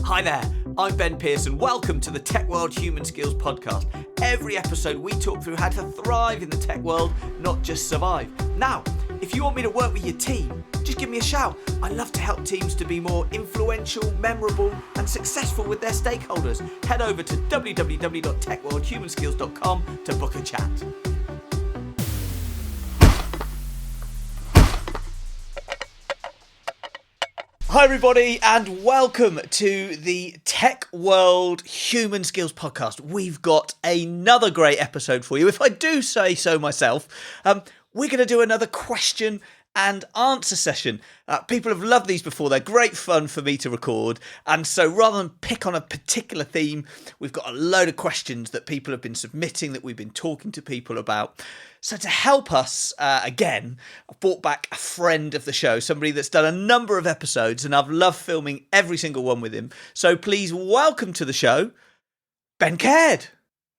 Hi there, I'm Ben Pearce and welcome to the Tech World Human Skills Podcast. Every episode we talk through how to thrive in the tech world, not just survive. Now, if you want me to work with your team, just give me a shout. I love to help teams to be more influential, memorable and successful with their stakeholders. Head over to www.techworldhumanskills.com to book a chat. Hi everybody and welcome to the Tech World Human Skills Podcast. We've got another great episode for you. If I do say so myself, we're going to do another question and answer session. People have loved these before. They're great fun for me to record. And so rather than pick on a particular theme, we've got a load of questions that people have been submitting that we've been talking to people about. So to help us, again, I've brought back a friend of the show, somebody that's done a number of episodes, and I've loved filming every single one with him. So please welcome to the show, Ben Caird.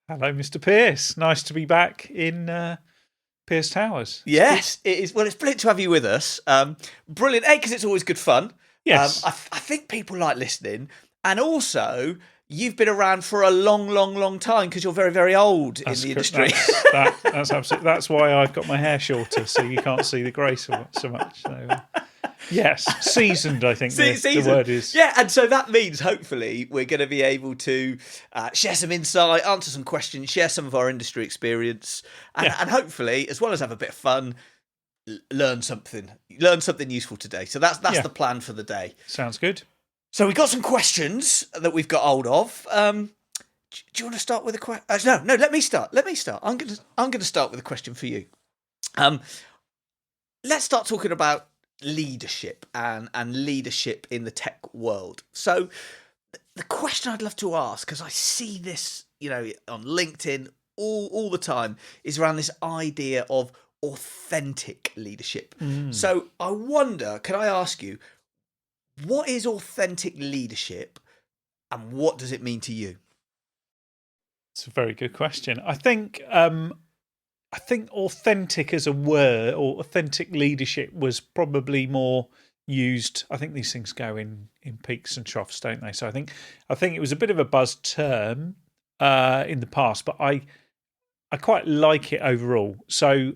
Hello, Mr. Pearce. Nice to be back in Pearce Towers. Yes, it is. Well, it's brilliant to have you with us. Brilliant, because it's always good fun. Yes. I think people like listening, and also you've been around for a long time because you're very, very old in the industry. That's absolutely. That's why I've got my hair shorter, so you can't see the grey so much. So, yes, seasoned. I think the word is. Yeah, and so that means hopefully we're going to be able to share some insight, answer some questions, share some of our industry experience, and hopefully, as well as have a bit of fun, learn something useful today. So that's the plan for the day. Sounds good. So we've got some questions that we've got hold of. Do you want to start with a question? No. Let me start. I'm going to start with a question for you. Let's start talking about leadership and leadership in the tech world. So the question I'd love to ask, because I see this, on LinkedIn all the time, is around this idea of authentic leadership. So I wonder, can I ask you, what is authentic leadership and what does it mean to you? It's a very good question. I think authentic as a word, or authentic leadership, was probably more used. I think these things go in peaks and troughs, don't they? So I think it was a bit of a buzz term in the past, but I quite like it overall. So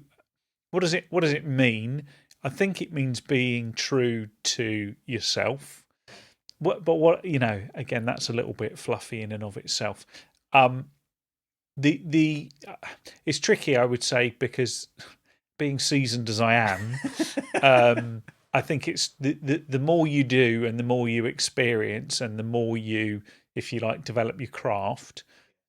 what does it mean? I think it means being true to yourself. But again, that's a little bit fluffy in and of itself. It's tricky, I would say, because being seasoned as I am, I think it's the more you do and the more you experience and the more you, if you like, develop your craft,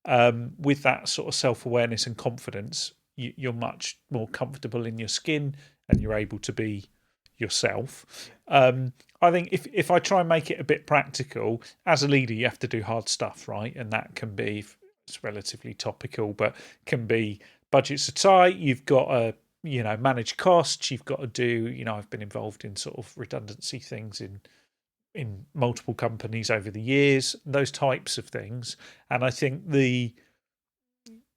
with that sort of self-awareness and confidence, you're much more comfortable in your skin and you're able to be yourself. I think if I try and make it a bit practical, as a leader, you have to do hard stuff, right? And that can be, it's relatively topical, but can be budgets are tight. You've got to, manage costs. You've got to do, I've been involved in sort of redundancy things in multiple companies over the years, those types of things. And I think the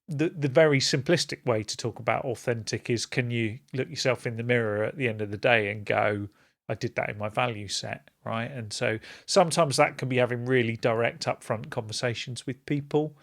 very simplistic way to talk about authentic is, can you look yourself in the mirror at the end of the day and go, I did that in my value set, right? And so sometimes that can be having really direct upfront conversations with people.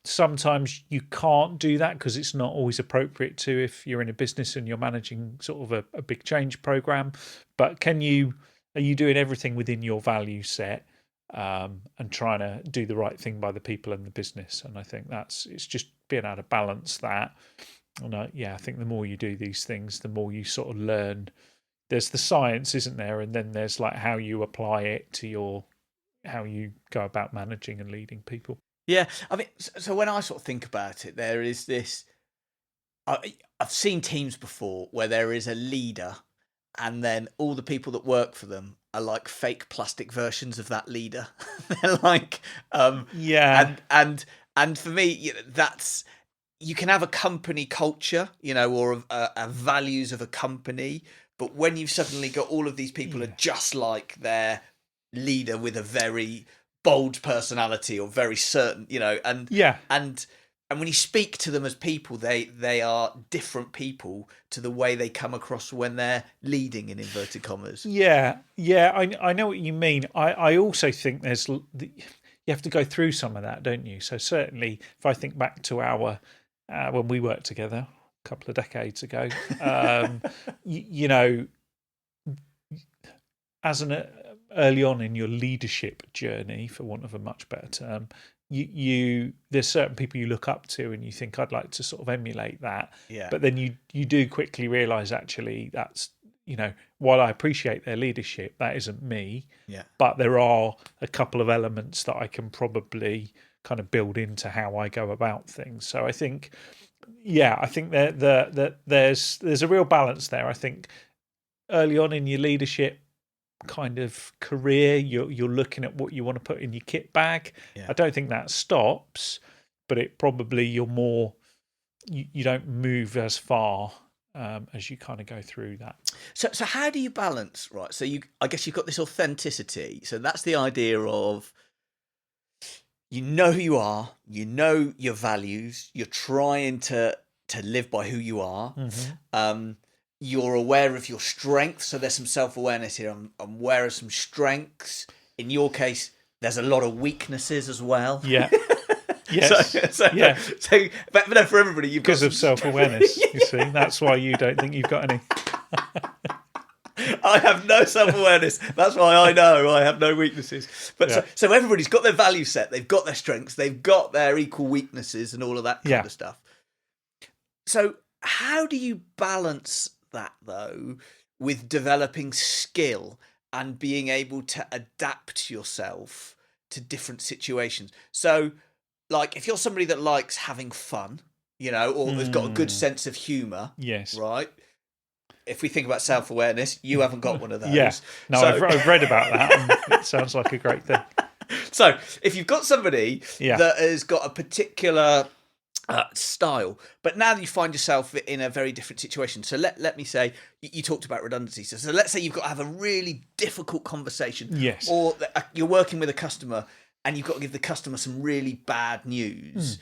Sometimes you can't do that because it's not always appropriate to if you're in a business and you're managing sort of a big change program. But are you doing everything within your value set and trying to do the right thing by the people and the business? And I think it's just being able to balance that. And I think the more you do these things, the more you sort of learn. There's the science, isn't there? And then there's like how you apply it to how you go about managing and leading people. Yeah, I mean, so when I sort of think about it, there is this. I've seen teams before where there is a leader, and then all the people that work for them are like fake plastic versions of that leader. They're like, and for me, that's, you can have a company culture, or a values of a company, but when you've suddenly got all of these people are just like their leader with a very bold personality or very certain, and and when you speak to them as people, they are different people to the way they come across when they're leading, in inverted commas. Yeah, I know what you mean. I also think you have to go through some of that, don't you? So certainly, if I think back to our when we worked together a couple of decades ago, you know, as an early on in your leadership journey, for want of a much better term, there's certain people you look up to and you think, I'd like to sort of emulate that. Yeah. But then you do quickly realise, actually, that's, while I appreciate their leadership, that isn't me. Yeah. But there are a couple of elements that I can probably kind of build into how I go about things. So I think, that there's a real balance there. I think early on in your leadership kind of career, you're looking at what you want to put in your kit bag. Yeah. I don't think that stops, but it probably you don't move as far as you kind of go through that. So how do you balance, right? So I guess you've got this authenticity. So that's the idea of, who you are, your values, you're trying to live by who you are. Mm-hmm. You're aware of your strengths, so there's some self-awareness here. I'm aware of some strengths. In your case, there's a lot of weaknesses as well. Yeah. Yes. So, but no, for everybody, you've because of self-awareness. You see, that's why you don't think you've got any. I have no self-awareness. That's why I know I have no weaknesses. But so everybody's got their value set. They've got their strengths. They've got their equal weaknesses and all of that kind of stuff. So how do you balance that, though, with developing skill and being able to adapt yourself to different situations? So, like, if you're somebody that likes having fun, or has got a good sense of humour, yes, right? If we think about self-awareness, you haven't got one of those. Yeah, no, so, I've read about that, and it sounds like a great thing. So, if you've got somebody that has got a particular style, but now you find yourself in a very different situation. So let me say, you talked about redundancy. So let's say you've got to have a really difficult conversation. Yes. Or you're working with a customer and you've got to give the customer some really bad news.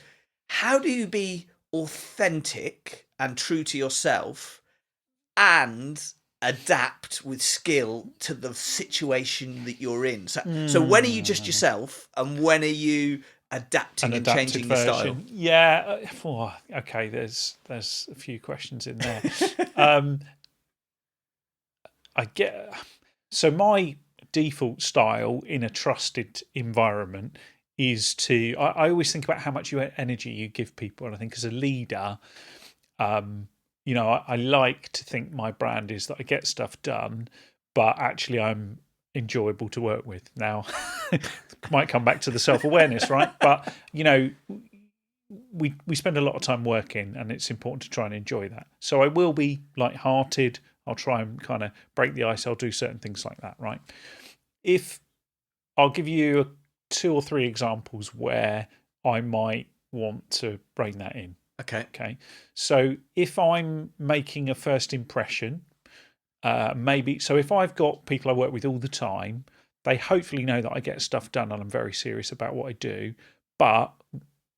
How do you be authentic and true to yourself and adapt with skill to the situation that you're in? So when are you just yourself and when are you adapting and changing your style? Yeah. Okay. There's a few questions in there. So my default style in a trusted environment is I always think about how much energy you give people, and I think as a leader, I like to think my brand is that I get stuff done, but actually I'm enjoyable to work with. Now, might come back to the self-awareness, right? But we spend a lot of time working, and it's important to try and enjoy that. So I will be light-hearted. I'll try and kind of break the ice. I'll do certain things like that, right? I'll give you 2 or 3 examples where I might want to bring that in. Okay. So if I'm making a first impression, so if I've got people I work with all the time, they hopefully know that I get stuff done and I'm very serious about what I do, but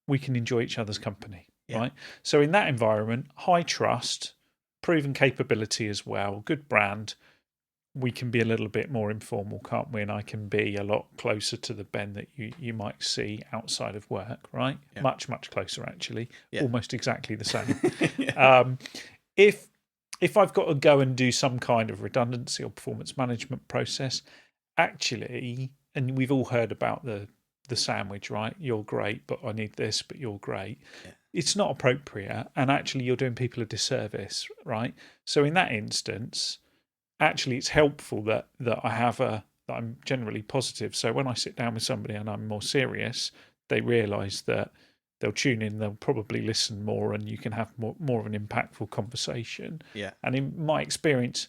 we can enjoy each other's company, right? So in that environment, high trust, proven capability as well, good brand, we can be a little bit more informal, can't we? And I can be a lot closer to the Ben that you might see outside of work, right? Yeah. Much, much closer, actually. Yeah. Almost exactly the same. If I've got to go and do some kind of redundancy or performance management process, actually, and we've all heard about the sandwich, right? You're great, but I need this, but you're great. Yeah. It's not appropriate, and actually you're doing people a disservice, right? So in that instance, actually it's helpful that that I'm generally positive. So when I sit down with somebody and I'm more serious, they realise that they'll tune in, they'll probably listen more, and you can have more of an impactful conversation. Yeah. And in my experience,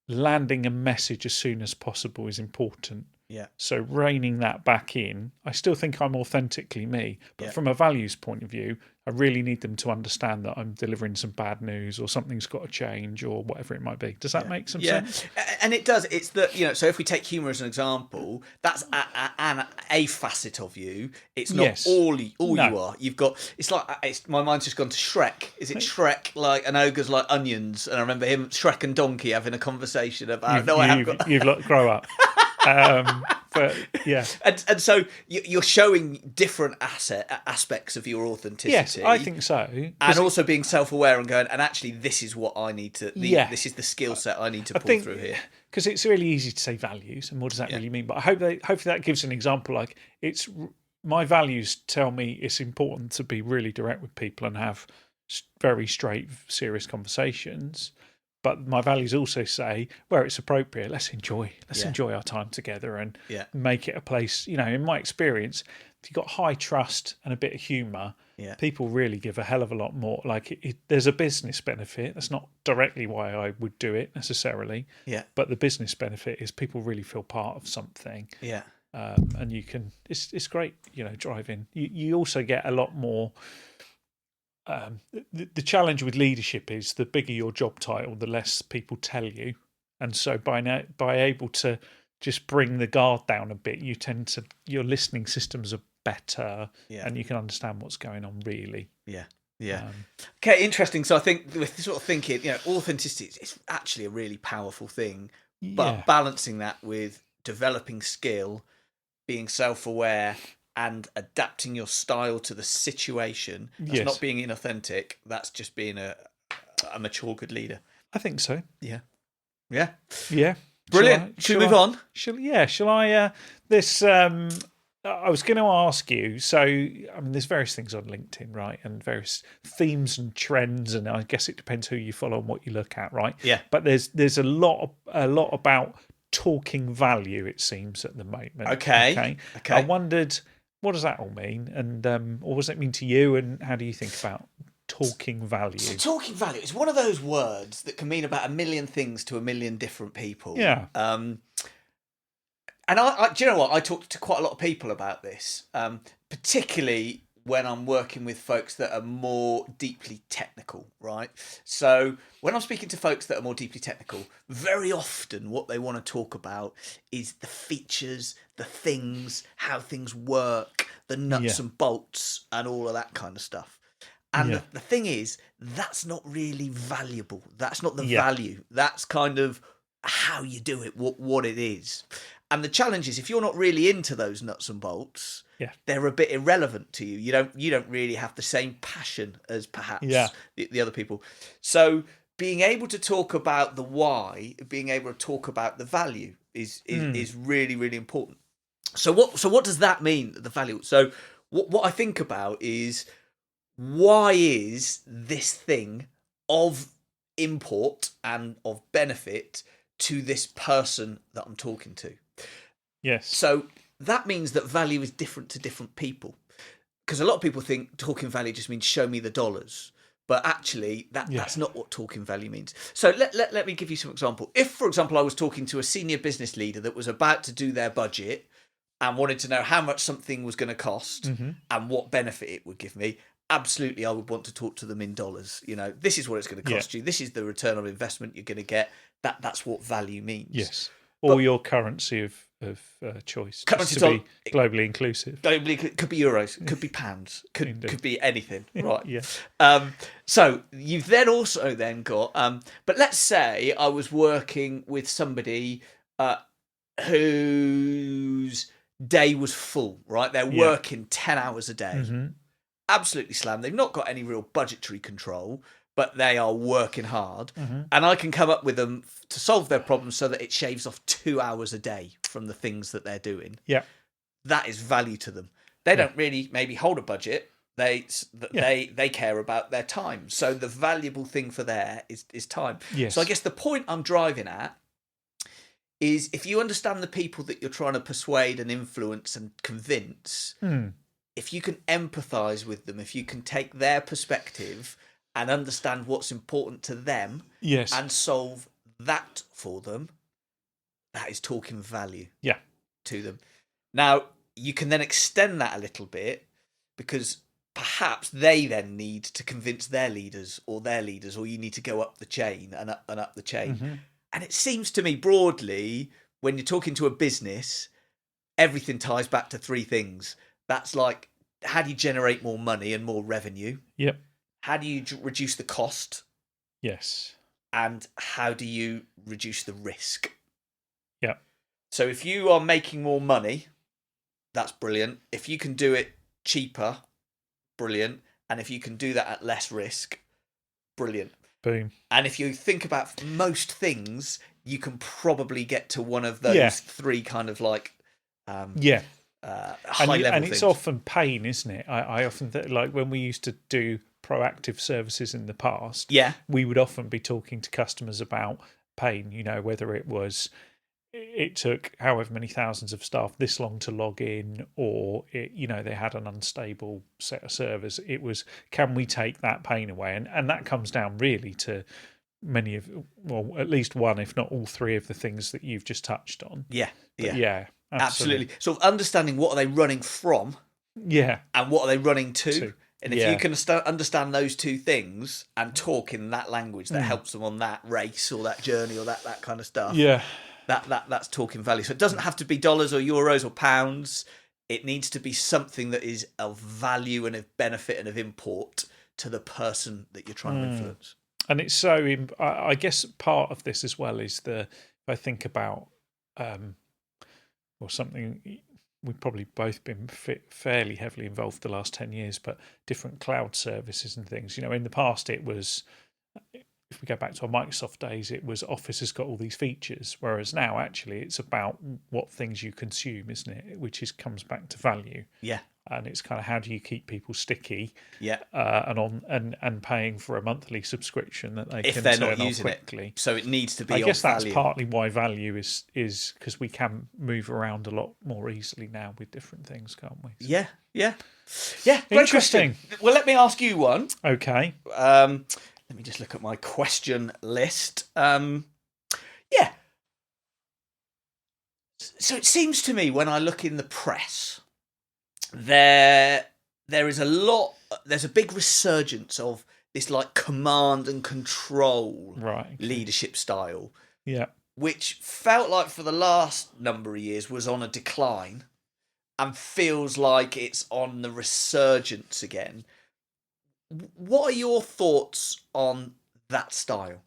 landing a message as soon as possible is important. Yeah. So reining that back in, I still think I'm authentically me, but from a values point of view, I really need them to understand that I'm delivering some bad news or something's got to change or whatever it might be. Does that make some sense? And it does. It's that, so if we take humour as an example, that's a facet of you. It's not all you are. You've got. It's like my mind's just gone to Shrek. Is it Shrek like an ogre's like onions? And I remember Shrek and Donkey having a conversation about. You've got grow up. But yeah, and so you're showing different aspects of your authenticity. Yes, I think so. And also being self-aware and going, and actually, this is what I need to. This is the skill set I need to pull through here. Because it's really easy to say values, and what does that really mean? But I hopefully that gives an example. Like it's my values tell me it's important to be really direct with people and have very straight, serious conversations. But my values also say, where it's appropriate, let's enjoy our time together and make it a place. In my experience, if you've got high trust and a bit of humour, people really give a hell of a lot more. Like there's a business benefit. That's not directly why I would do it necessarily. Yeah. But the business benefit is people really feel part of something. Yeah. And you can. It's great. Driving. You also get a lot more. The challenge with leadership is the bigger your job title, the less people tell you, and so by able to just bring the guard down a bit, your listening systems are better, and you can understand what's going on really. Yeah. Okay, interesting. So I think with sort of thinking, authenticity is actually a really powerful thing, but balancing that with developing skill, being self-aware, and adapting your style to the situation. That's not being inauthentic. That's just being a mature, good leader. I think so. Yeah. Brilliant. Should we move on? Shall I? I was going to ask you. So, there's various things on LinkedIn, right, and various themes and trends, and I guess it depends who you follow and what you look at, right? Yeah. But there's a lot about talking value. It seems at the moment. Okay. I wondered, what does that all mean? And what does it mean to you? And how do you think about talking value? So talking value is one of those words that can mean about a million things to a million different people. Yeah. And I do you know what? I talk to quite a lot of people about this, particularly when I'm working with folks that are more deeply technical, right? So when I'm speaking to folks that are more deeply technical, very often what they want to talk about is the features, the things, how things work, the nuts and bolts and all of that kind of stuff. And the thing is, that's not really valuable. That's not the value. That's kind of how you do it, what it is. And the challenge is, if you're not really into those nuts and bolts, they're a bit irrelevant to you. You don't really have the same passion as perhaps the other people. So being able to talk about the why, being able to talk about the value is really, really important. So what does that mean, the value? So what I think about is, why is this thing of import and of benefit to this person that I'm talking to? Yes. So that means that value is different to different people. Because a lot of people think talking value just means show me the dollars. But actually, that's not what talking value means. So let me give you some example. If, for example, I was talking to a senior business leader that was about to do their budget and wanted to know how much something was going to cost and what benefit it would give me, absolutely, I would want to talk to them in dollars. This is what it's going to cost you. This is the return on investment you're going to get. That's what value means. Yes. Or your currency of choice. Currency to be globally inclusive. Globally, could be euros, could be pounds, could be anything. Right. Yeah. So you've then also got, but let's say I was working with somebody whose day was full, right? They're working 10 hours a day. Absolutely slammed. They've not got any real budgetary control, but they are working hard. And I can come up with them to solve their problems so that it shaves off 2 hours a day from the things that they're doing. Yeah. That is value to them. They don't really maybe hold a budget. They care about their time. So the valuable thing for there is time. Yes. So I guess the point I'm driving at is, if you understand the people that you're trying to persuade and influence and convince, if you can empathise with them, if you can take their perspective and understand what's important to them and solve that for them, that is talking value. Yeah. to them. Now, you can then extend that a little bit because perhaps they then need to convince their leaders, or you need to go up the chain and up the chain. Mm-hmm. And it seems to me broadly, when you're talking to a business, everything ties back to three things. That's like, how do you generate more money and more revenue? Yep. How do you reduce the cost? Yes. And how do you reduce the risk? Yep. So if you are making more money, that's brilliant. If you can do it cheaper, brilliant. And if you can do that at less risk, brilliant. Boom. And if you think about most things, you can probably get to one of those three kind of like high level and things. It's often pain, isn't it? I often think, like when we used to do proactive services in the past, we would often be talking to customers about pain, whether it took however many thousands of staff this long to log in, or they had an unstable set of servers. It was, can we take that pain away? And that comes down really to at least one, if not all three of the things that you've just touched on. Yeah, absolutely. Sort of understanding what are they running from, and what are they running to. And if you can understand those two things and talk in that language that helps them on that race or that journey or that kind of stuff, that's talking value. So it doesn't have to be dollars or euros or pounds. It needs to be something that is of value and of benefit and of import to the person that you're trying to influence. And it's so, I guess part of this as well is if I think about, or something, we've probably both been fairly heavily involved the last 10 years, but different cloud services and things. In the past it was, if we go back to our Microsoft days, it was Office has got all these features, whereas now actually it's about what things you consume, isn't it? Which comes back to value. Yeah. And it's kind of, how do you keep people sticky? Yeah. And paying for a monthly subscription that they if can they're turn not off using quickly. it. So it needs to be. I guess that's value. partly why value is because we can move around a lot more easily now with different things, can't we? So. Yeah. Great Interesting. Question. Well, let me ask you one. Okay. Let me just look at my question list. So it seems to me when I look in the press, there's a big resurgence of this like command and control leadership style. Yeah. Which felt like for the last number of years was on a decline and feels like it's on the resurgence again. What are your thoughts on that style?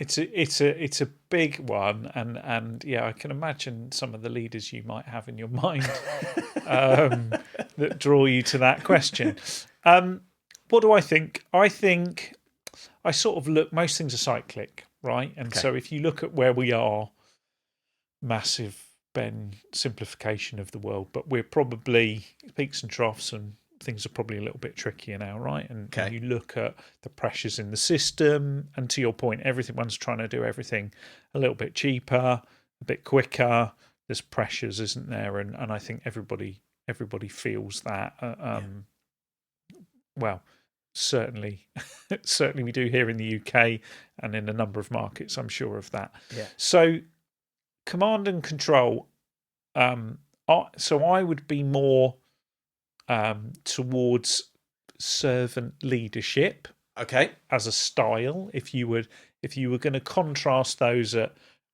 It's a big one, and I can imagine some of the leaders you might have in your mind that draw you to that question. What do I think? I think I sort of look. Most things are cyclic, right? And so if you look at where we are, massive simplification of the world, but we're probably peaks and troughs, and things are probably a little bit trickier now, right? And you look at the pressures in the system, and to your point, everyone's trying to do everything a little bit cheaper, a bit quicker. There's pressures, isn't there? And I think everybody feels that. Well, certainly we do here in the UK and in a number of markets. I'm sure of that. Yeah. So command and control. So I would be more towards servant leadership. Okay. As a style, if you were going to contrast those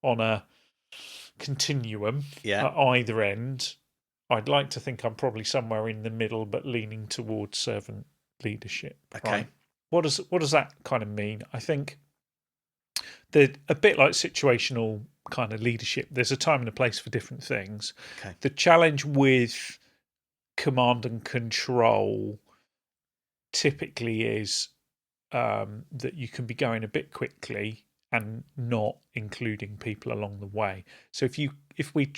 on a continuum at either end, I'd like to think I'm probably somewhere in the middle, but leaning towards servant leadership. Okay. Right? What does that kind of mean? I think that a bit like situational kind of leadership, there's a time and a place for different things. Okay. The challenge with command and control typically is that you can be going a bit quickly and not including people along the way. So if we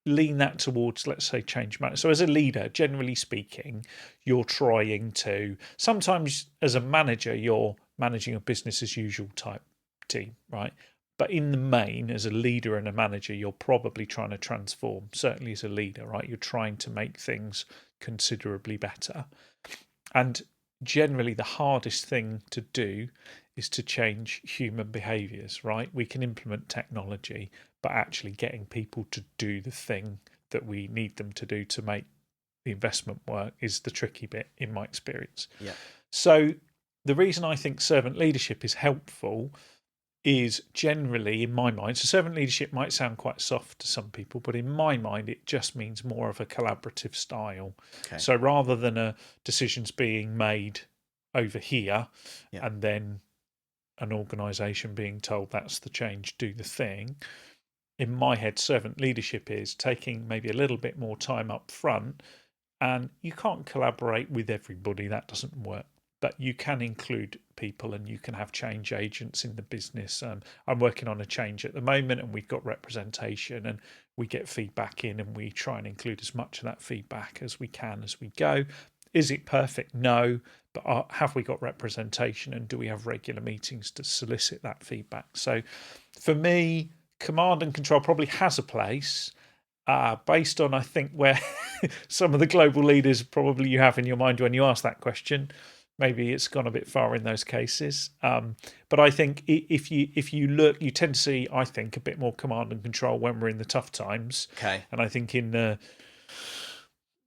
lean that towards, let's say, change management. So as a leader, generally speaking, you're trying to, sometimes as a manager, you're managing a business as usual type team, right? But in the main, as a leader and a manager, you're probably trying to transform. Certainly as a leader, right? You're trying to make things considerably better. And generally the hardest thing to do is to change human behaviours, right? We can implement technology, but actually getting people to do the thing that we need them to do to make the investment work is the tricky bit in my experience. Yeah. So the reason I think servant leadership is helpful is generally, in my mind, so servant leadership might sound quite soft to some people, but in my mind, it just means more of a collaborative style. Okay. So rather than a decisions being made over here and then an organisation being told that's the change, do the thing, in my head, servant leadership is taking maybe a little bit more time up front, and you can't collaborate with everybody, that doesn't work. But you can include people and you can have change agents in the business. I'm working on a change at the moment and we've got representation and we get feedback in and we try and include as much of that feedback as we can as we go. Is it perfect? No. But have we got representation and do we have regular meetings to solicit that feedback? So for me, command and control probably has a place based on, I think, where some of the global leaders probably you have in your mind when you ask that question. Maybe it's gone a bit far in those cases. But I think if you look, you tend to see, I think, a bit more command and control when we're in the tough times. Okay. And I think in the,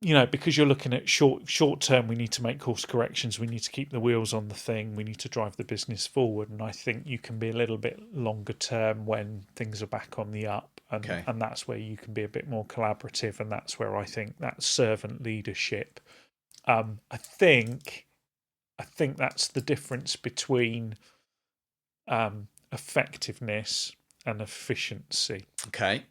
because you're looking at short term, we need to make course corrections. We need to keep the wheels on the thing. We need to drive the business forward. And I think you can be a little bit longer term when things are back on the up. And that's where you can be a bit more collaborative. And that's where I think that servant leadership, I think that's the difference between effectiveness and efficiency. Okay.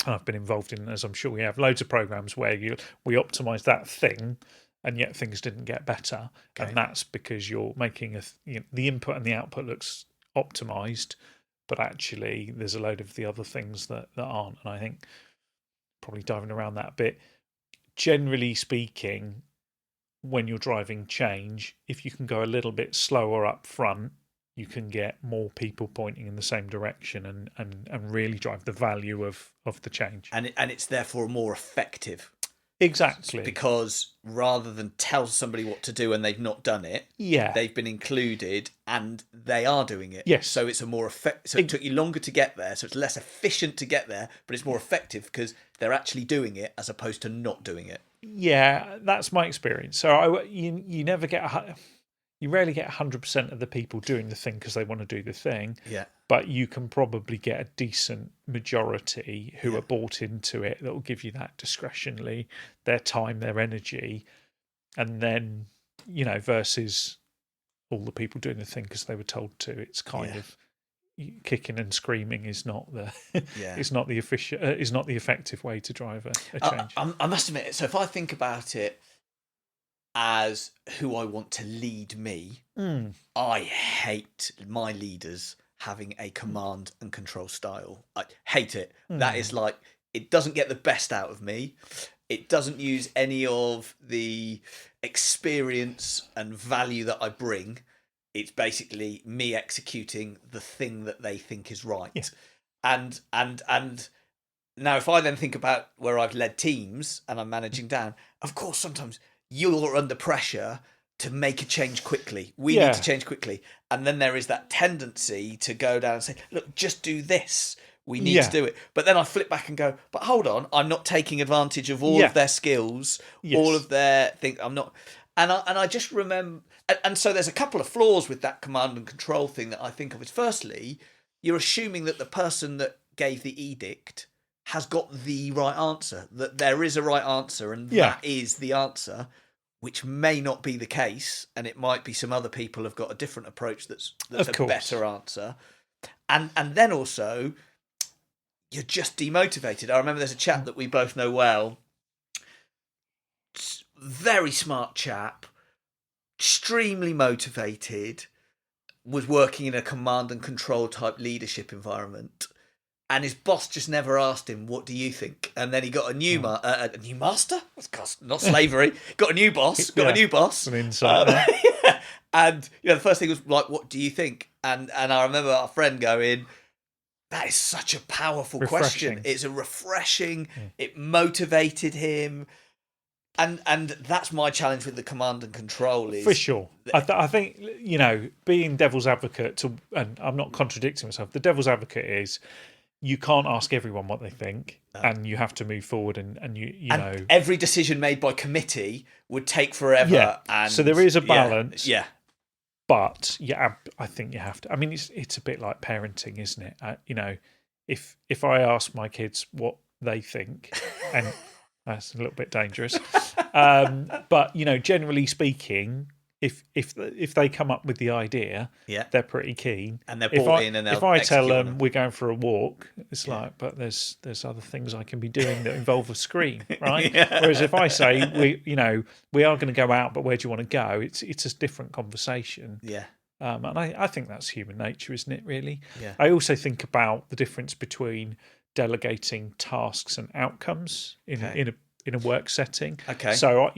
I've been involved in, as I'm sure we have, loads of programs where we optimise that thing, and yet things didn't get better, and that's because you're making the input and the output looks optimised, but actually there's a load of the other things that aren't. And I think probably diving around that a bit, generally speaking, when you're driving change, if you can go a little bit slower up front, you can get more people pointing in the same direction and really drive the value of the change. And it's therefore more effective. Exactly. Because rather than tell somebody what to do and they've not done it, they've been included and they are doing it. Yes. So it's a more effective. So it took you longer to get there. So it's less efficient to get there, but it's more effective because they're actually doing it as opposed to not doing it. Yeah, that's my experience. So you never get you rarely get 100% of the people doing the thing because they want to do the thing. Yeah. But you can probably get a decent majority who are bought into it that will give you that discretionally, their time, their energy, and then, versus all the people doing the thing because they were told to. It's kind of kicking and screaming is not the is not the effective way to drive a change. I must admit, so if I think about it as who I want to lead me, I hate my leaders having a command and control style. I hate it. That is like, it doesn't get the best out of me. It doesn't use any of the experience and value that I bring. It's basically me executing the thing that they think is right. Yeah. And now if I then think about where I've led teams and I'm managing down, of course, sometimes you're under pressure to make a change quickly. We need to change quickly. And then there is that tendency to go down and say, look, just do this. We need to do it. But then I flip back and go, but hold on, I'm not taking advantage of all of their skills, all of their things. I'm not. And I just remember, and so there's a couple of flaws with that command and control thing that I think of. Is firstly, you're assuming that the person that gave the edict has got the right answer, that there is a right answer, and that is the answer, which may not be the case, and it might be some other people have got a different approach that's a better answer. And then also, you're just demotivated. I remember there's a chap that we both know well, very smart chap, extremely motivated, was working in a command and control type leadership environment. And his boss just never asked him, what do you think? And then he got a new master? Not slavery. Got a new boss. Got a new boss. An insight. And the first thing was like, what do you think? And I remember our friend going, that is such a powerful question. It's a refreshing. It motivated him. And that's my challenge with the command and control is For sure. I think, being devil's advocate, and I'm not contradicting myself, the devil's advocate is you can't ask everyone what they think, and you have to move forward, and you know. Every decision made by committee would take forever. Yeah. And so there is a balance. Yeah. But I think you have to. I mean, it's a bit like parenting, isn't it? If I ask my kids what they think, and that's a little bit dangerous, but generally speaking, if they come up with the idea, they're pretty keen, and they're bought in. And if I tell them we're going for a walk, it's like, but there's other things I can be doing that involve a screen, right? Whereas if I say we are going to go out, but where do you want to go? It's a different conversation. Yeah. And I think that's human nature, isn't it? Really. Yeah. I also think about the difference between delegating tasks and outcomes in a work setting. Okay. So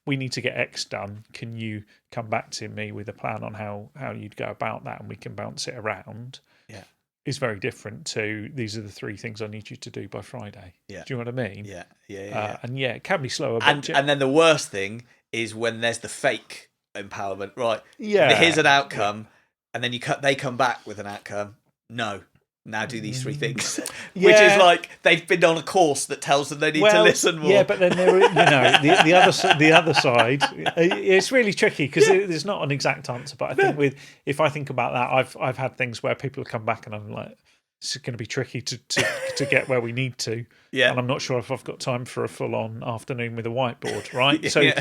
we need to get X done. Can you come back to me with a plan on how you'd go about that, and we can bounce it around? Yeah. Is very different to these are the 3 things I need you to do by Friday. Yeah. Do you know what I mean? Yeah. And it can be slower. And then the worst thing is when there's the fake empowerment, right? Yeah. Here's an outcome, and then they come back with an outcome. No. Now do these 3 things, which is like they've been on a course that tells them they need to listen more. Yeah, but then there, the other side, it's really tricky because there's not an exact answer. But I think if I think about that, I've had things where people have come back and I'm like, it's going to be tricky to get where we need to. Yeah, and I'm not sure if I've got time for a full on afternoon with a whiteboard, right? So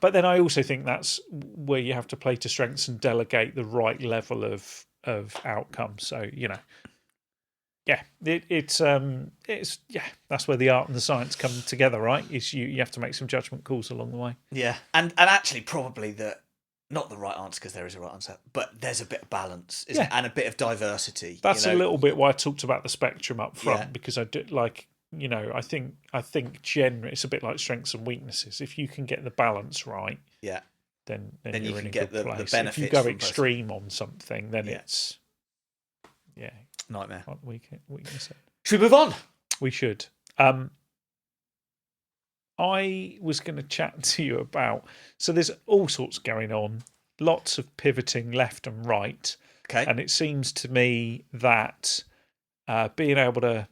but then I also think that's where you have to play to strengths and delegate the right level of outcome. So it's that's where the art and the science come together, right? Is you have to make some judgment calls along the way. Yeah, and actually probably not the right answer, because there is a right answer, but there's a bit of balance, and a bit of diversity. That's a little bit why I talked about the spectrum up front, because I do I think generally it's a bit like strengths and weaknesses. If you can get the balance right, then you're you in can a get good the place. benefits. If you go extreme on something, then it's nightmare. Weakness. Should we move on? We should. I was going to chat to you about. So there's all sorts going on, lots of pivoting left and right. Okay. And it seems to me that being able to,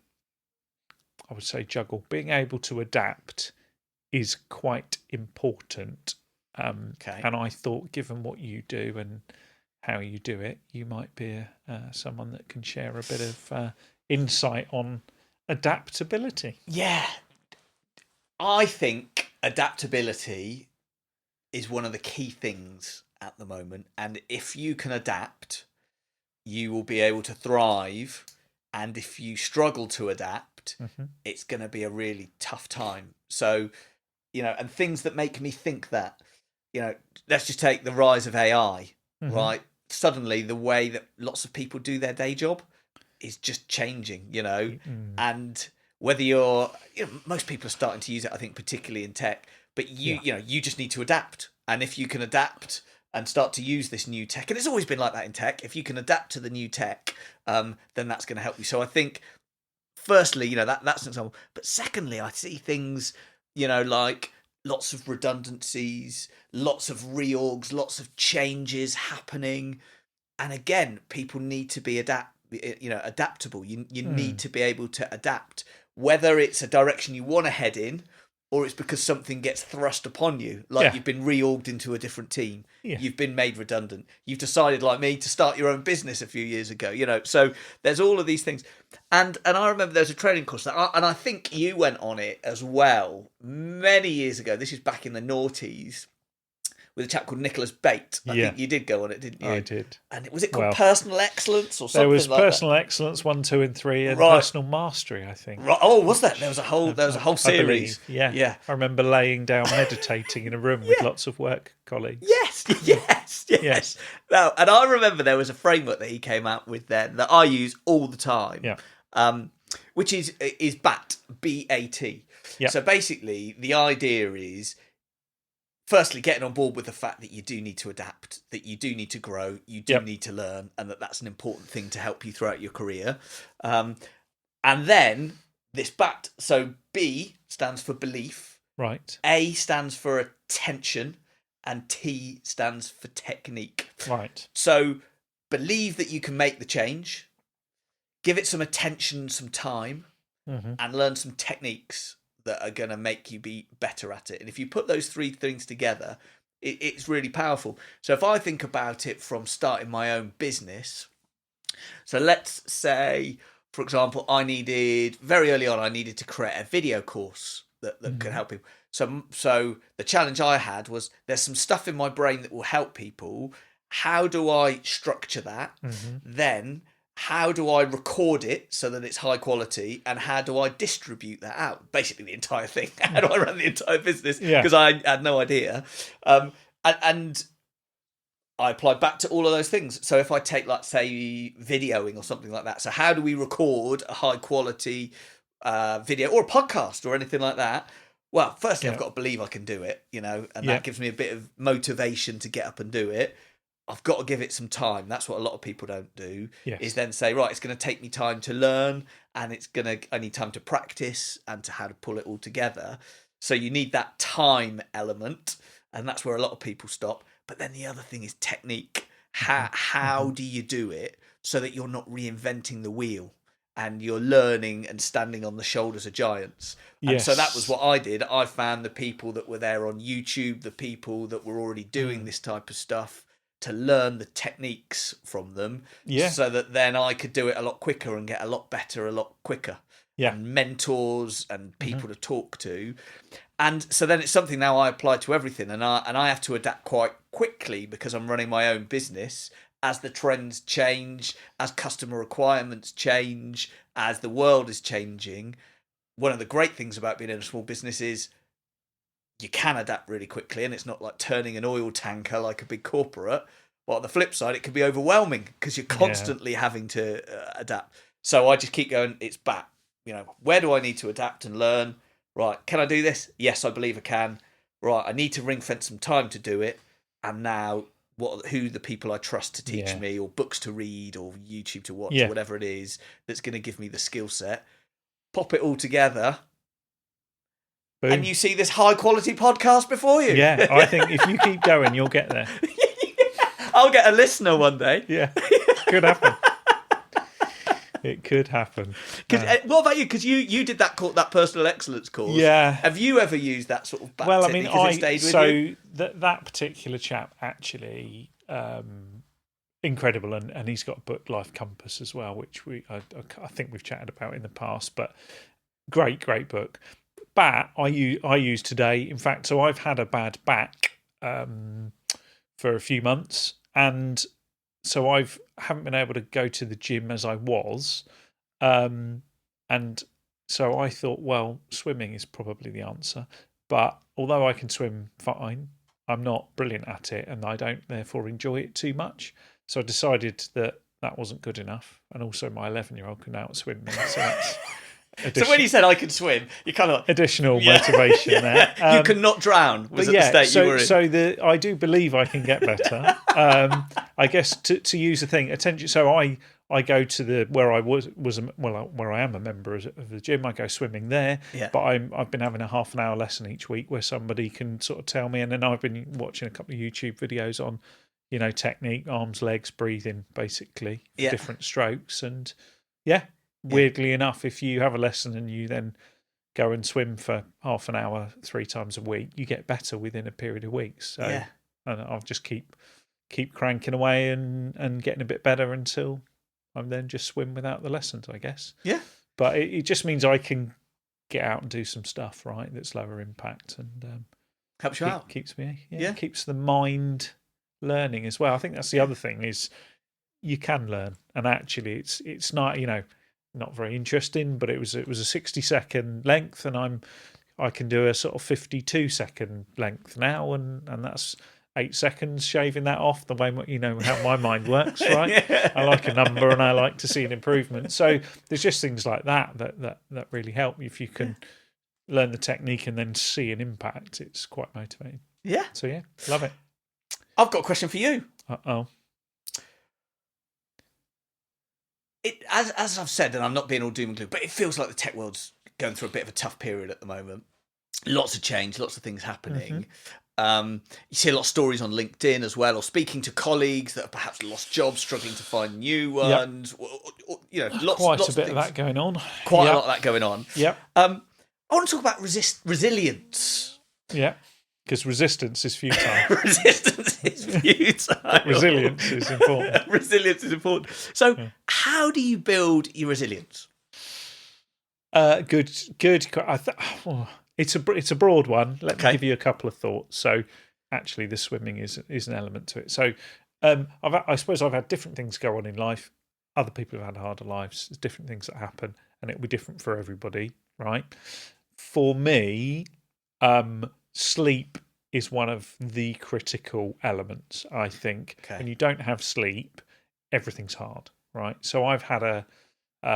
I would say, juggle, being able to adapt is quite important. Okay. And I thought, given what you do and how you do it, you might be someone that can share a bit of insight on adaptability. Yeah. I think adaptability is one of the key things at the moment. And if you can adapt, you will be able to thrive. And if you struggle to adapt, it's going to be a really tough time. So, and things that make me think that, let's just take the rise of AI, right? Suddenly the way that lots of people do their day job is just changing, and whether you're, most people are starting to use it, I think, particularly in tech, but you just need to adapt. And if you can adapt and start to use this new tech, and it's always been like that in tech, if you can adapt to the new tech, then that's going to help you. So I think, firstly, that's an example. But secondly, I see things, like lots of redundancies, lots of reorgs, lots of changes happening. And again, people need to be adaptable. You need to be able to adapt, whether it's a direction you want to head in, or it's because something gets thrust upon you, like you've been reorged into a different team, you've been made redundant, you've decided, like me, to start your own business a few years ago. So there's all of these things, and I remember there's a training course and I think you went on it as well many years ago. This is back in the noughties, with a chap called Nicholas Bate. I think you did go on it, didn't you? I did. And was it called Personal Excellence or something? There was like Personal that? Excellence 1, 2, and 3, and Personal Mastery, I think. Right. Oh, was there? There was a whole series. Yeah. I remember laying down meditating in a room with lots of work colleagues. Yes. Now, and I remember there was a framework that he came out with then that I use all the time. Which is BAT, B-A-T. So basically, the idea is, firstly, getting on board with the fact that you do need to adapt, that you do need to grow, you do need to learn, and that's an important thing to help you throughout your career. And then this BAT, so B stands for belief, Right. A stands for attention and T stands for technique. Right. So believe that you can make the change, give it some attention, some time, and learn some techniques that are going to make you be better at it. And if you put those three things together, it's really powerful. So if I think about it from starting my own business, so let's say, for example, very early on, I needed to create a video course that could help people. So the challenge I had was, there's some stuff in my brain that will help people. How do I structure that? Then how do I record it so that it's high quality? And how do I distribute that out? Basically the entire thing. How do I run the entire business? Because I had no idea. And I applied back to all of those things. So if I take, like, say, videoing or something like that. So how do we record a high quality video or a podcast or anything like that? Well, firstly, I've got to believe I can do it, and that gives me a bit of motivation to get up and do it. I've got to give it some time. That's what a lot of people don't do, is then say, right, it's going to take me time to learn, and I need time to practice and to how to pull it all together. So you need that time element, and that's where a lot of people stop. But then the other thing is technique. How do you do it so that you're not reinventing the wheel and you're learning and standing on the shoulders of giants? And so that was what I did. I found the people that were there on YouTube, the people that were already doing this type of stuff, to learn the techniques from them, so that then I could do it a lot quicker and get a lot better a lot quicker. And mentors and people to talk to. And so then it's something now I apply to everything, and I have to adapt quite quickly because I'm running my own business. As the trends change, as customer requirements change, as the world is changing, one of the great things about being in a small business is you can adapt really quickly, and it's not like turning an oil tanker like a big corporate. Well, on the flip side, it can be overwhelming because you're constantly having to adapt. So I just keep going, it's back. Where do I need to adapt and learn? Right, can I do this? Yes, I believe I can. Right, I need to ring fence some time to do it. And now, who the people I trust to teach me, or books to read, or YouTube to watch, or whatever it is that's going to give me the skill set. Pop it all together. Boom. And you see this high quality podcast before you. Yeah, I think if you keep going, you'll get there. I'll get a listener one day. Yeah, could happen. It could happen. What about you? Because you did that personal excellence course. Yeah. Have you ever used that sort of technique? That particular chap actually, incredible, and he's got a book, Life Compass, as well, which I think we've chatted about in the past. But great book. Bat I use today. In fact, so I've had a bad back for a few months, and so I haven't been able to go to the gym as I was, and so I thought, well, swimming is probably the answer. But although I can swim fine, I'm not brilliant at it, and I don't therefore enjoy it too much. So I decided that wasn't good enough, and also my 11-year-old can outswim me. So that's so when you said I could swim, you kind of additional motivation there. You cannot drown. Was the state you were in? So I do believe I can get better. I guess to use the thing, attention. So I go to where I am a member of the gym. I go swimming there, but I've been having a half an hour lesson each week where somebody can sort of tell me, and then I've been watching a couple of YouTube videos on, technique, arms, legs, breathing, basically, different strokes, and weirdly enough, if you have a lesson and you then go and swim for half an hour 3 times a week, you get better within a period of weeks. So, and I'll just keep cranking away and getting a bit better until I'm then just swim without the lessons, I guess. Yeah. But it just means I can get out and do some stuff, right, that's lower impact and helps you out. Keeps me, keeps the mind learning as well. I think that's the other thing is you can learn, and actually it's not not very interesting, but it was a 60-second length, and I can do a sort of 52-second length now, and that's 8 seconds, shaving that off the way how my mind works, right? I like a number and I like to see an improvement. So there's just things like that really help. If you can learn the technique and then see an impact, it's quite motivating. Yeah. So love it. I've got a question for you. Uh-oh. As I've said, and I'm not being all doom and gloom, but it feels like the tech world's going through a bit of a tough period at the moment. lots of change, lots of things happening. Mm-hmm. You see a lot of stories on LinkedIn as well, or speaking to colleagues that have perhaps lost jobs, struggling to find new ones. Or, lots a bit of of that going on. Quite a lot of that going on. Yeah. I want to talk about resilience. Yeah. Because resistance is futile. Resistance is futile. Resilience is important. Resilience is important. So, how do you build your resilience? Good. It's a broad one. Let me give you a couple of thoughts. So, actually, the swimming is an element to it. So, I suppose I've had different things go on in life. Other people have had harder lives. There's different things that happen, and it'll be different for everybody, right? For me, sleep is one of the critical elements, I think. Okay. When you don't have sleep, everything's hard, right? So I've had a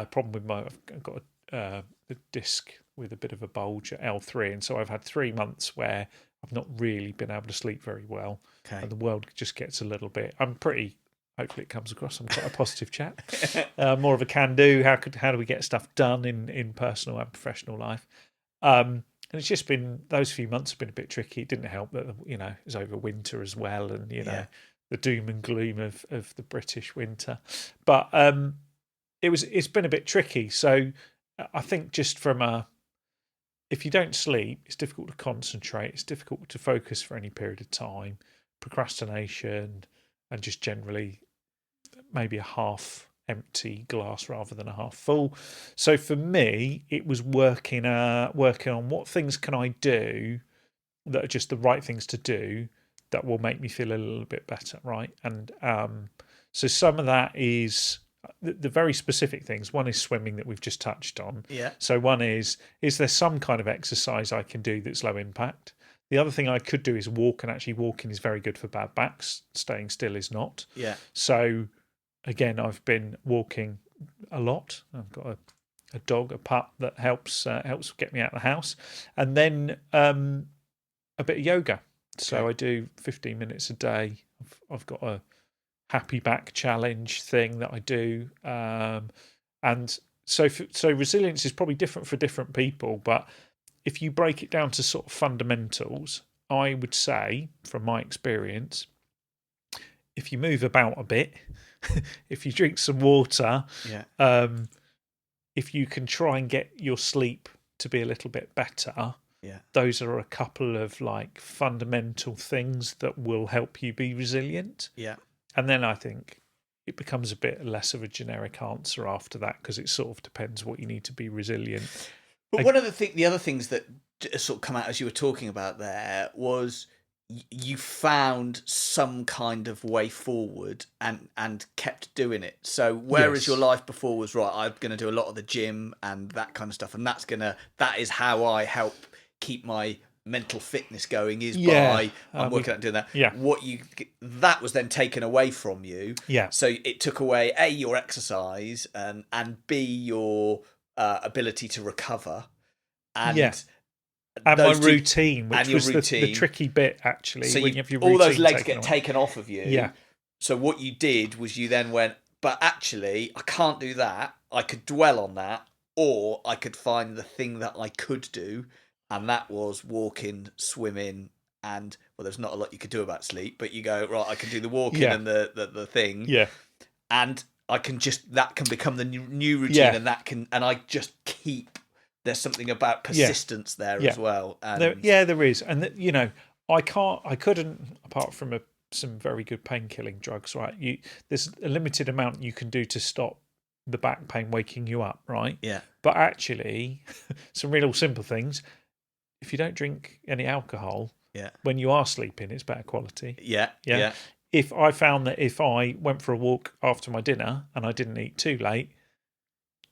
problem with I've got a disc with a bit of a bulge at L3, and so I've had 3 months where I've not really been able to sleep very well, and the world just gets a little bit. Hopefully it comes across. I'm quite a positive chap, more of a can-do. How do we get stuff done in personal and professional life? And it's just been, those few months have been a bit tricky. It didn't help that it was over winter as well, and the doom and gloom of the British winter. But it's been a bit tricky. So I think just if you don't sleep, it's difficult to concentrate. It's difficult to focus for any period of time. Procrastination, and just generally maybe a half empty glass rather than a half full. So for me, it was working on what things can I do that are just the right things to do that will make me feel a little bit better, right? And so some of that is the very specific things. One is swimming that we've just touched on. Yeah. So one is there some kind of exercise I can do that's low impact? The other thing I could do is walk, and actually walking is very good for bad backs. Staying still is not. Yeah. So again, I've been walking a lot. I've got a dog, a pup that helps get me out of the house, and then a bit of yoga. So I do 15 minutes a day. I've got a happy back challenge thing that I do, and so resilience is probably different for different people, but if you break it down to sort of fundamentals, I would say, from my experience, if you move about a bit, if you drink some water, if you can try and get your sleep to be a little bit better, those are a couple of fundamental things that will help you be resilient. Yeah. And then I think it becomes a bit less of a generic answer after that, because it sort of depends what you need to be resilient. But one of the other things that sort of come out as you were talking about there was you found some kind of way forward and kept doing it. So whereas your life before was, right, I'm going to do a lot of the gym and that kind of stuff, and that is how I help keep my mental fitness going, is by I'm working out and doing that. Yeah. That was then taken away from you. Yeah. So it took away A, your exercise, and B, your ability to recover, and my routine, which was the tricky bit, actually. So when you have your routine, all those legs get taken off of you. Yeah. So what you did was you then went, but actually, I can't do that. I could dwell on that, or I could find the thing that I could do, and that was walking, swimming, and there's not a lot you could do about sleep, but you go, right, I can do the walking and the thing. Yeah. And I can that can become the new routine, and I just keep. There's something about persistence there as well. And there is, and I couldn't, apart from some very good pain-killing drugs, right? There's a limited amount you can do to stop the back pain waking you up, right? Yeah. But actually, some real simple things. If you don't drink any alcohol, when you are sleeping, it's better quality. Yeah. If I found that if I went for a walk after my dinner and I didn't eat too late,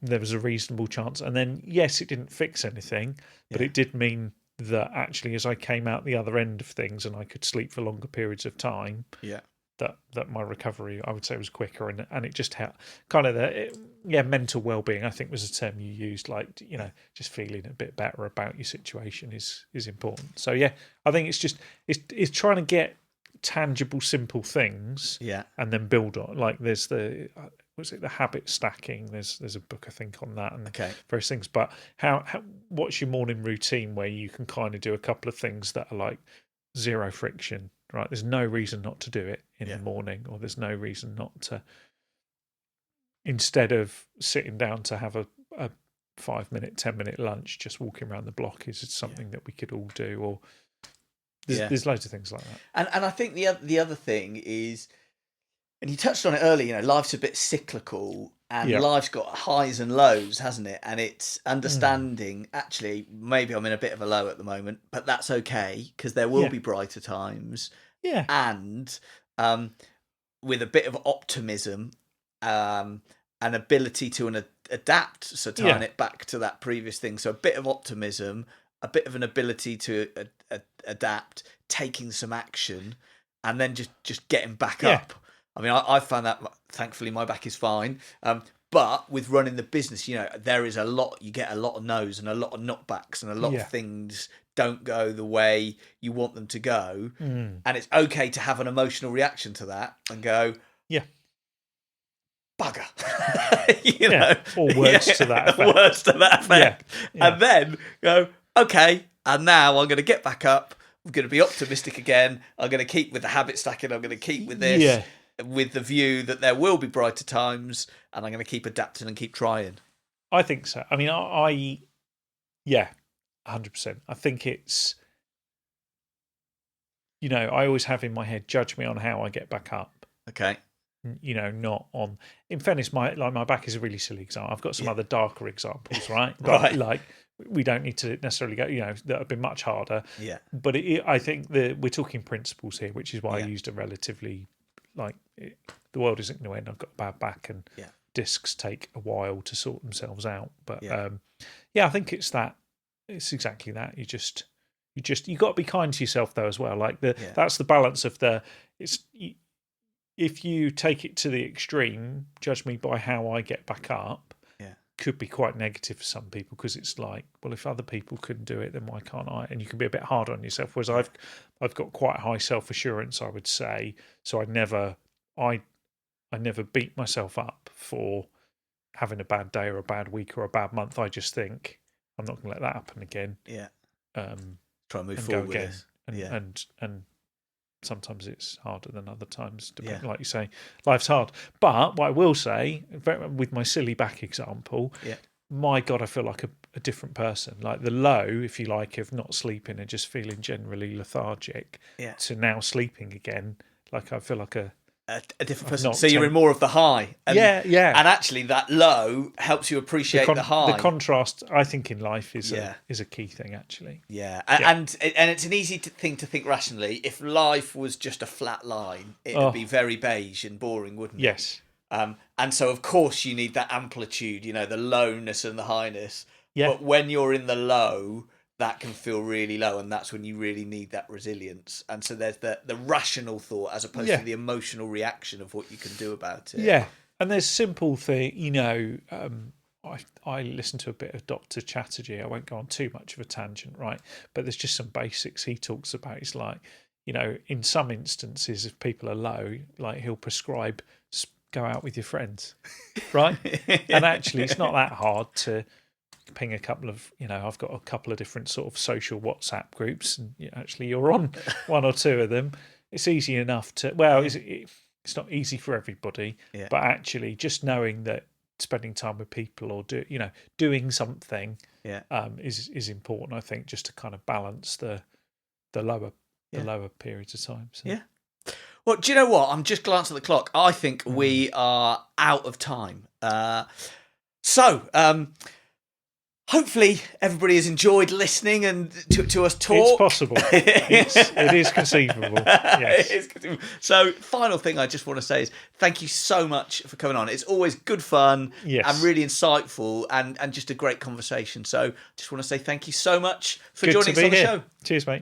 there was a reasonable chance. And then, yes, it didn't fix anything, but it did mean that actually, as I came out the other end of things and I could sleep for longer periods of time, that my recovery, I would say, was quicker. And it just had kind of mental well-being, I think, was a term you used, just feeling a bit better about your situation is important. So, I think it's just, it's trying to get tangible, simple things and then build on. Like there's was it the habit stacking? There's a book, I think, on that and various things. But how what's your morning routine where you can kind of do a couple of things that are like zero friction, right? There's no reason not to do it in the morning, or there's no reason not to, instead of sitting down to have a 5-minute, 10-minute lunch, just walking around the block is something that we could all do. Or there's loads of things like that. And I think the other thing is, and you touched on it earlier, life's a bit cyclical, and life's got highs and lows, hasn't it? And it's understanding, actually, maybe I'm in a bit of a low at the moment, but that's okay, because there will be brighter times. Yeah. And with a bit of optimism, an ability to adapt, so tying it back to that previous thing. So a bit of optimism, a bit of an ability to adapt, taking some action, and then just getting back up. I mean, I found that, thankfully, my back is fine. But with running the business, there is you get a lot of no's and a lot of knockbacks, and a lot of things don't go the way you want them to go. And it's okay to have an emotional reaction to that and go, bugger. Or words to that effect. Words to that effect. And then go, okay, and now I'm going to get back up. I'm going to be optimistic again. I'm going to keep with the habit stacking. I'm going to keep with this. With the view that there will be brighter times, and I'm going to keep adapting and keep trying. I think so. I mean, I 100%. I think it's, I always have in my head, judge me on how I get back up. Okay. Not on. In fairness, my back is a really silly example. I've got some other darker examples, right? But like, we don't need to necessarily go. That have been much harder. Yeah. But I think we're talking principles here, which is why I used a relatively the world isn't going to end. I've got a bad back, and discs take a while to sort themselves out. But I think it's that. It's exactly that. You got to be kind to yourself though as well. Like that's the balance of if you take it to the extreme, judge me by how I get back up. Could be quite negative for some people, because it's like, well, if other people couldn't do it, then why can't I? And you can be a bit hard on yourself. Whereas I've got quite high self-assurance, I would say. So I never beat myself up for having a bad day or a bad week or a bad month. I just think I'm not going to let that happen again. Yeah. Try and move and forward go again. with And sometimes it's harder than other times. Like you say, life's hard. But what I will say, with my silly back example, my God, I feel like a different person. Like the low, if you like, of not sleeping and just feeling generally lethargic, to now sleeping again. Like I feel like a different person. So you're in more of the high. And, And actually that low helps you appreciate the high. The contrast, I think, in life is a key thing, actually. Yeah. And it's an easy thing to think rationally. If life was just a flat line, it would be very beige and boring, wouldn't it? Yes. And so, of course, you need that amplitude, the lowness and the highness. Yeah. But when you're in the low, that can feel really low, and that's when you really need that resilience. And so there's the rational thought as opposed to the emotional reaction of what you can do about it. Yeah, and there's simple thing, I listen to a bit of Dr. Chatterjee. I won't go on too much of a tangent, right? But there's just some basics he talks about. It's like, in some instances, if people are low, like he'll prescribe go out with your friends, right? And actually, it's not that hard to ping a couple of, I've got a couple of different sort of social WhatsApp groups, and actually you're on one or two of them. It's easy enough to, it's not easy for everybody, but actually just knowing that spending time with people or doing something is important, I think, just to kind of balance the lower periods of time. So. Yeah. Well, do you know what? I'm just glancing at the clock. I think we are out of time. Hopefully everybody has enjoyed listening and to us talk. It's possible. It is conceivable. Yes. It is conceivable. So, final thing I just want to say is thank you so much for coming on. It's always good fun and really insightful and just a great conversation. So, just want to say thank you so much for joining us on the show. Cheers, mate.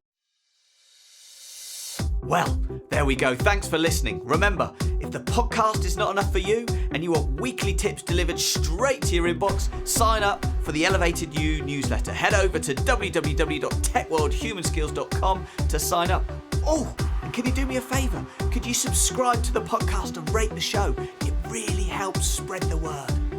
Well, there we go. Thanks for listening. Remember, if the podcast is not enough for you and you want weekly tips delivered straight to your inbox, sign up for the Elevated You newsletter. Head over to www.techworldhumanskills.com to sign up. Oh, and can you do me a favour? Could you subscribe to the podcast and rate the show? It really helps spread the word.